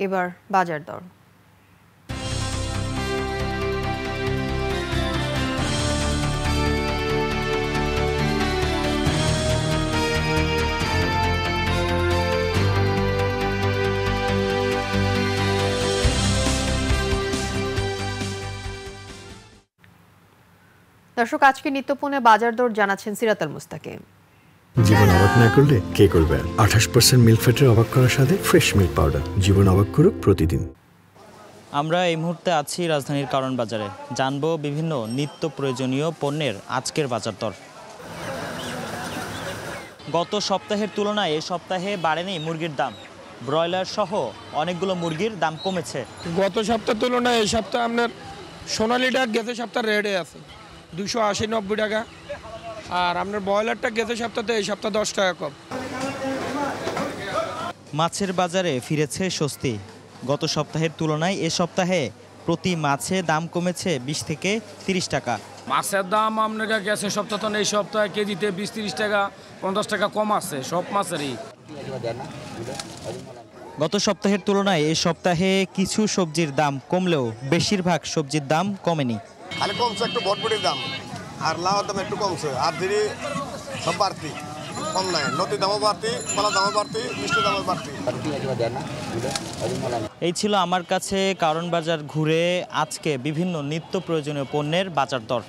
এবার বাজার দর। দর্শক, আজকে নিত্যপণ্যের বাজার দর জানাচ্ছেন সিরাত আল মুস্তাকিম। জীবন অবাক না করলে কে করবে? 28% মিল্ক ফ্যাটের অবাক করার সাথে ফ্রেশ মিল্ক পাউডার। জীবন অবাক করুক প্রতিদিন। আমরা এই মুহূর্তে আছি রাজধানীর কারণ বাজারে, জানবো বিভিন্ন নিত্য প্রয়োজনীয় পণ্যের আজকের বাজার দর। গত সপ্তাহের তুলনায় এই সপ্তাহে বাড়েনি মুরগির দাম। ব্রয়লার সহ অনেকগুলো মুরগির দাম কমেছে। গত সপ্তাহের তুলনায় এই সপ্তাহে আপনার সোনালিটা গেছে সপ্তাহ রেটে আছে 280-90 টাকা, আর আপনার ব্রয়লারটা গেছে সপ্তাহে এই সপ্তাহ 10 টাকা কম। মাছের বাজারে ফিরেছে স্বস্তি। গত সপ্তাহের তুলনায় এ সপ্তাহে প্রতি মাছে দাম কমেছে 20 থেকে 30 টাকা। মাছের দাম আপনার গেছে সপ্তাহ এই সপ্তাহে কেজিতে 20-30 টাকা 50 টাকা কম আছে সব মাছেরই। গত সপ্তাহের তুলনায় এই সপ্তাহে কিছু সবজির দাম কমলেও বেশিরভাগ সবজির দাম কমেনি। খালি কমছে একটু বটবটির দাম, আর লাউর দাম একটু কমছে, আর ধীরে সব বাড়তি, কম নাই। নদীর দামও বাড়তি, কলার দামও বাড়তি, মিষ্টির দামও বাড়তি। এই ছিল আমার কাছে কারণ বাজার ঘুরে আজকে বিভিন্ন নিত্য প্রয়োজনীয় পণ্যের বাজার দর।